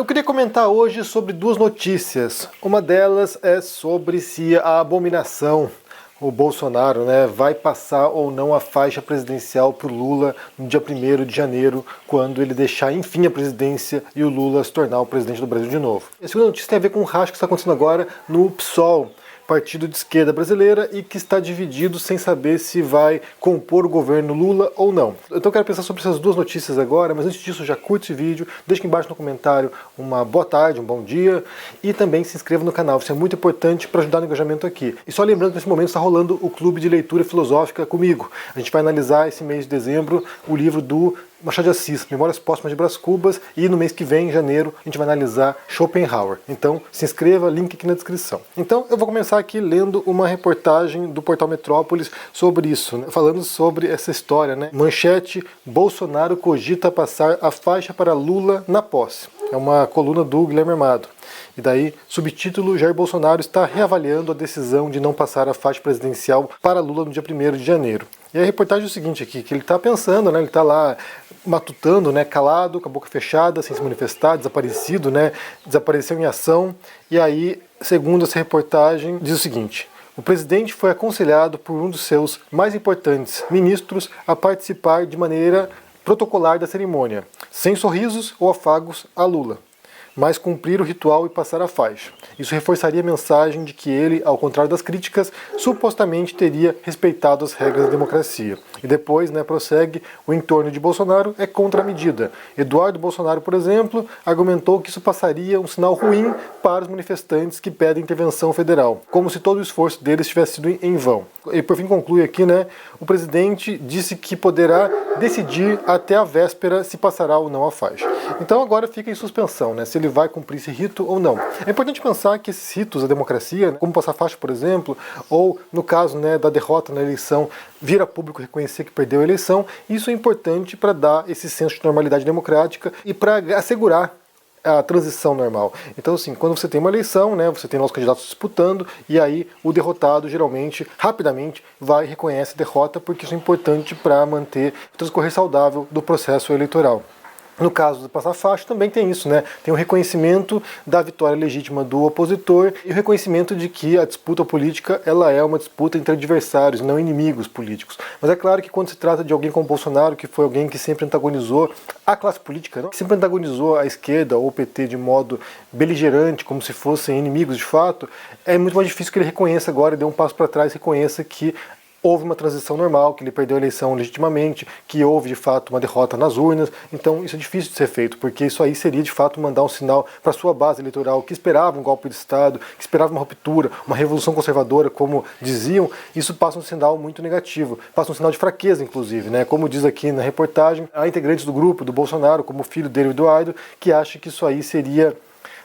Eu queria comentar hoje sobre duas notícias. Uma delas é sobre se a abominação, o Bolsonaro, vai passar ou não a faixa presidencial para o Lula no dia 1º de janeiro, quando ele deixar, enfim, a presidência e o Lula se tornar o presidente do Brasil de novo. A segunda notícia tem a ver com o racha que está acontecendo agora no PSOL, partido de esquerda brasileira, e que está dividido sem saber se vai compor o governo Lula ou não. Então eu quero pensar sobre essas duas notícias agora, mas antes disso já curte esse vídeo, deixa aqui embaixo no comentário uma boa tarde, um bom dia, e também se inscreva no canal, isso é muito importante para ajudar no engajamento aqui. E só lembrando que nesse momento está rolando o Clube de Leitura Filosófica comigo. A gente vai analisar esse mês de dezembro o livro do Machado de Assis, Memórias Póstumas de Brás Cubas, e no mês que vem, em janeiro, a gente vai analisar Schopenhauer. Então, se inscreva, link aqui na descrição. Então, eu vou começar aqui lendo uma reportagem do portal Metrópolis sobre isso, falando sobre essa história, Manchete: Bolsonaro cogita passar a faixa para Lula na posse. É uma coluna do Guilherme Armado. E daí, subtítulo: Jair Bolsonaro está reavaliando a decisão de não passar a faixa presidencial para Lula no dia 1º de janeiro. E a reportagem é o seguinte aqui, que ele está pensando, ele está lá matutando, calado, com a boca fechada, sem se manifestar, desaparecido, desapareceu em ação. E aí, segundo essa reportagem, diz o seguinte: o presidente foi aconselhado por um dos seus mais importantes ministros a participar de maneira protocolar da cerimônia, sem sorrisos ou afagos a Lula, mas cumprir o ritual e passar a faixa. Isso reforçaria a mensagem de que ele, ao contrário das críticas, supostamente teria respeitado as regras da democracia. E depois, prossegue: o entorno de Bolsonaro é contra a medida. Eduardo Bolsonaro, por exemplo, argumentou que isso passaria um sinal ruim para os manifestantes que pedem intervenção federal, como se todo o esforço deles tivesse sido em vão. E por fim conclui aqui, o presidente disse que poderá decidir até a véspera se passará ou não a faixa. Então agora fica em suspensão, se ele vai cumprir esse rito ou não. É importante pensar que esses ritos da democracia, como passar faixa, por exemplo, ou no caso da derrota na eleição, vir a público reconhecer que perdeu a eleição, isso é importante para dar esse senso de normalidade democrática e para assegurar a transição normal. Então, assim, quando você tem uma eleição, você tem lá os candidatos disputando, e aí o derrotado, geralmente, rapidamente, vai e reconhece a derrota, porque isso é importante para manter o transcorrer saudável do processo eleitoral. No caso do passar faixa também tem isso, Tem o reconhecimento da vitória legítima do opositor e o reconhecimento de que a disputa política ela é uma disputa entre adversários, não inimigos políticos. Mas é claro que quando se trata de alguém como Bolsonaro, que foi alguém que sempre antagonizou a classe política, que sempre antagonizou a esquerda ou o PT de modo beligerante, como se fossem inimigos de fato, é muito mais difícil que ele reconheça agora, dê um passo para trás e reconheça que houve uma transição normal, que ele perdeu a eleição legitimamente, que houve de fato uma derrota nas urnas. Então isso é difícil de ser feito, porque isso aí seria de fato mandar um sinal para a sua base eleitoral, que esperava um golpe de Estado, que esperava uma ruptura, uma revolução conservadora, como diziam. Isso passa um sinal muito negativo, passa um sinal de fraqueza, inclusive, Como diz aqui na reportagem, há integrantes do grupo do Bolsonaro, como o filho dele, o Eduardo, que acha que isso aí seria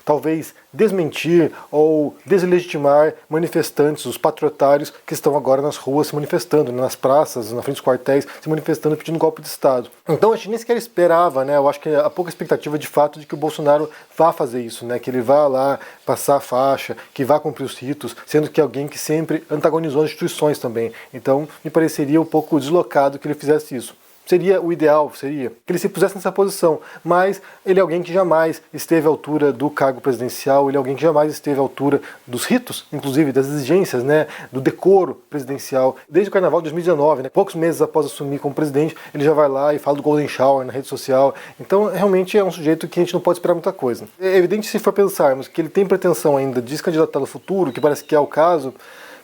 talvez desmentir ou deslegitimar manifestantes, os patriotários que estão agora nas ruas se manifestando, nas praças, na frente dos quartéis, se manifestando pedindo golpe de Estado. Então a gente nem sequer esperava, eu acho que há pouca expectativa de fato de que o Bolsonaro vá fazer isso, que ele vá lá passar a faixa, que vá cumprir os ritos, sendo que é alguém que sempre antagonizou as instituições também. Então me pareceria um pouco deslocado que ele fizesse isso. Seria o ideal, seria que ele se pusesse nessa posição, mas ele é alguém que jamais esteve à altura do cargo presidencial, ele é alguém que jamais esteve à altura dos ritos, inclusive das exigências, do decoro presidencial. Desde o Carnaval de 2019, poucos meses após assumir como presidente, ele já vai lá e fala do Golden Shower na rede social. Então, realmente é um sujeito que a gente não pode esperar muita coisa. É evidente, se for pensarmos que ele tem pretensão ainda de se candidatar no futuro, que parece que é o caso,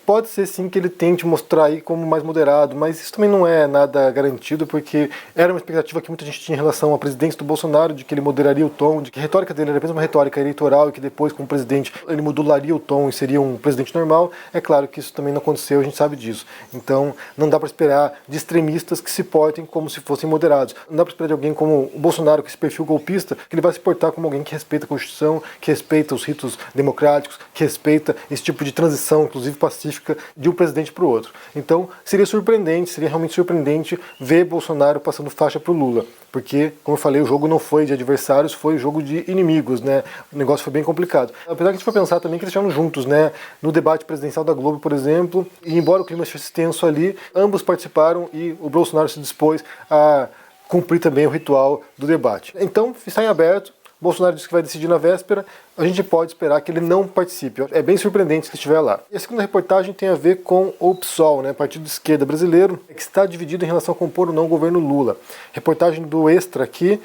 pode ser sim que ele tente mostrar aí como mais moderado, mas isso também não é nada garantido, porque era uma expectativa que muita gente tinha em relação à presidência do Bolsonaro, de que ele moderaria o tom, de que a retórica dele era apenas uma retórica eleitoral e que depois, como presidente, ele modularia o tom e seria um presidente normal. É claro que isso também não aconteceu, a gente sabe disso. Então, não dá para esperar de extremistas que se portem como se fossem moderados. Não dá para esperar de alguém como o Bolsonaro, com esse perfil golpista, que ele vai se portar como alguém que respeita a Constituição, que respeita os ritos democráticos, que respeita esse tipo de transição, inclusive pacífica, de um presidente para o outro. Então, seria surpreendente, seria realmente surpreendente ver Bolsonaro passando faixa para o Lula, porque, como eu falei, o jogo não foi de adversários, foi jogo de inimigos, O negócio foi bem complicado. Apesar que a gente for pensar também que eles estiveram juntos, No debate presidencial da Globo, por exemplo, e embora o clima estivesse tenso ali, ambos participaram e o Bolsonaro se dispôs a cumprir também o ritual do debate. Então, está em aberto. Bolsonaro disse que vai decidir na véspera, a gente pode esperar que ele não participe. É bem surpreendente se ele estiver lá. E a segunda reportagem tem a ver com o PSOL, né, Partido de Esquerda Brasileiro, que está dividido em relação a compor ou não o governo Lula. Reportagem do Extra aqui.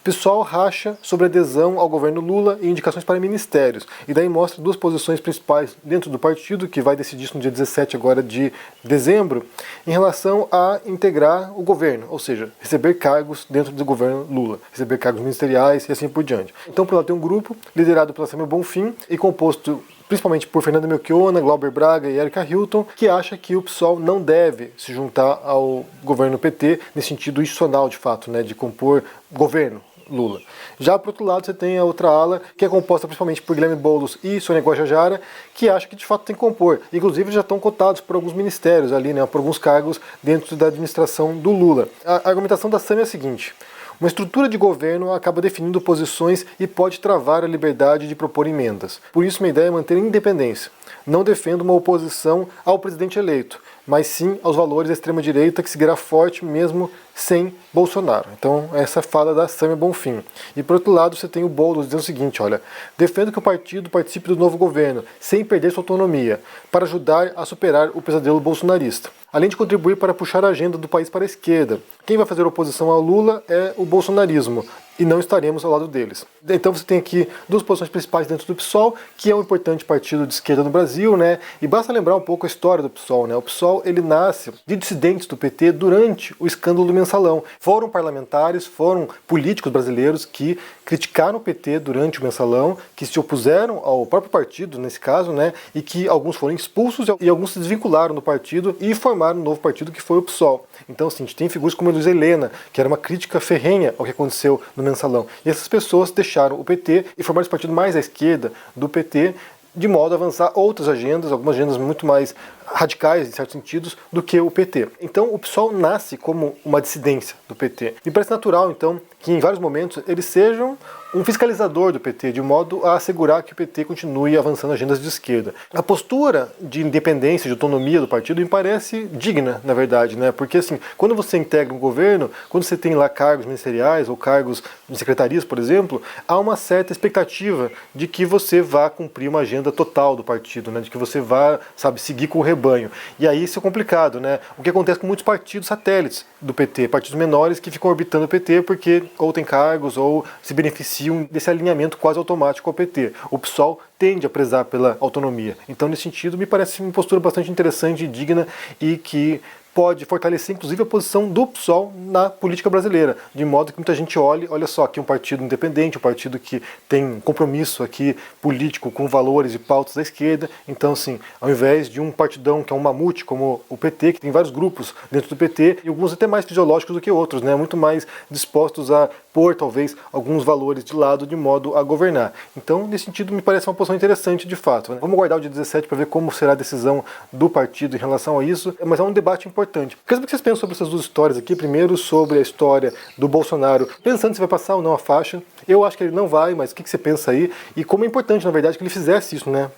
PSOL racha sobre adesão ao governo Lula e indicações para ministérios. E daí mostra duas posições principais dentro do partido, que vai decidir isso no dia 17 agora de dezembro, em relação a integrar o governo, ou seja, receber cargos dentro do governo Lula, receber cargos ministeriais e assim por diante. Então, por lá tem um grupo liderado pela Samia Bonfim e composto principalmente por Fernanda Melchiona, Glauber Braga e Erika Hilton, que acha que o PSOL não deve se juntar ao governo PT nesse sentido institucional, de fato, né, de compor governo Lula. Já por outro lado, você tem a outra ala, que é composta principalmente por Guilherme Boulos e Sônia Guajajara, que acha que de fato tem que compor. Inclusive já estão cotados por alguns ministérios ali, né, por alguns cargos dentro da administração do Lula. A argumentação da Samia é a seguinte: uma estrutura de governo acaba definindo posições e pode travar a liberdade de propor emendas. Por isso, minha ideia é manter a independência. Não defendo uma oposição ao presidente eleito, mas sim aos valores da extrema-direita, que seguirá forte mesmo sem Bolsonaro. Então, essa fala da Samia Bonfim. E por outro lado, você tem o Boulos dizendo o seguinte, olha, defendo que o partido participe do novo governo, sem perder sua autonomia, para ajudar a superar o pesadelo bolsonarista, além de contribuir para puxar a agenda do país para a esquerda. Quem vai fazer oposição ao Lula é o bolsonarismo, e não estaremos ao lado deles. Então você tem aqui duas posições principais dentro do PSOL, que é um importante partido de esquerda no Brasil, né? E basta lembrar um pouco a história do PSOL, né? O PSOL, ele nasce de dissidentes do PT durante o escândalo do Mensalão. Foram parlamentares, foram políticos brasileiros que criticaram o PT durante o Mensalão, que se opuseram ao próprio partido, nesse caso, né? E que alguns foram expulsos e alguns se desvincularam do partido e formaram um novo partido que foi o PSOL. Então, assim, a gente tem figuras como a Luiz Helena, que era uma crítica ferrenha ao que aconteceu no Mensalão. E essas pessoas deixaram o PT e formaram esse partido mais à esquerda do PT, de modo a avançar outras agendas, algumas agendas muito mais radicais, em certos sentidos, do que o PT. Então, o PSOL nasce como uma dissidência do PT. Me parece natural, então, que em vários momentos eles sejam um fiscalizador do PT, de modo a assegurar que o PT continue avançando agendas de esquerda. A postura de independência, de autonomia do partido me parece digna, na verdade, né? Porque, assim, quando você integra um governo, quando você tem lá cargos ministeriais ou cargos de secretarias, por exemplo, há uma certa expectativa de que você vá cumprir uma agenda total do partido, né? De que você vá, sabe, seguir com o rebanho. E aí isso é complicado, né? O que acontece com muitos partidos satélites do PT, partidos menores que ficam orbitando o PT porque ou tem cargos ou se beneficiam desse alinhamento quase automático ao PT. O PSOL tende a prezar pela autonomia. Então, nesse sentido, me parece uma postura bastante interessante e digna e que pode fortalecer, inclusive, a posição do PSOL na política brasileira, de modo que muita gente olha só, aqui um partido independente, um partido que tem um compromisso aqui político com valores e pautas da esquerda. Então, assim, ao invés de um partidão que é um mamute, como o PT, que tem vários grupos dentro do PT, e alguns até mais fisiológicos do que outros, né, muito mais dispostos a pôr, talvez, alguns valores de lado, de modo a governar. Então, nesse sentido, me parece uma posição interessante, de fato, né? Vamos guardar o dia 17 para ver como será a decisão do partido em relação a isso, mas é um debate importante. Quero saber o que vocês pensam sobre essas duas histórias aqui. Primeiro, sobre a história do Bolsonaro, pensando se vai passar ou não a faixa. Eu acho que ele não vai, mas o que você pensa aí? E como é importante, na verdade, que ele fizesse isso, né?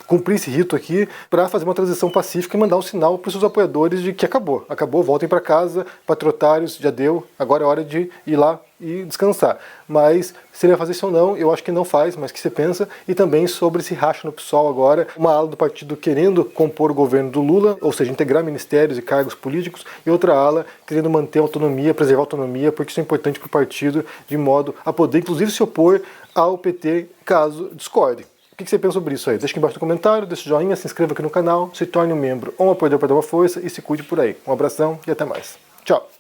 Cumprir esse rito aqui para fazer uma transição pacífica e mandar um sinal para os seus apoiadores de que acabou, voltem para casa, patriotários, já deu, agora é hora de ir lá e descansar. Mas se ele vai fazer isso ou não, eu acho que não faz, mas o que você pensa? E também sobre esse racha no PSOL agora, uma ala do partido querendo compor o governo do Lula, ou seja, integrar ministérios e cargos políticos, e outra ala querendo manter a autonomia, preservar a autonomia, porque isso é importante para o partido, de modo a poder, inclusive, se opor ao PT caso discorde. O que você pensa sobre isso aí? Deixa aqui embaixo no comentário, deixa o joinha, se inscreva aqui no canal, se torne um membro ou um apoiador para dar uma força e se cuide por aí. Um abração e até mais. Tchau!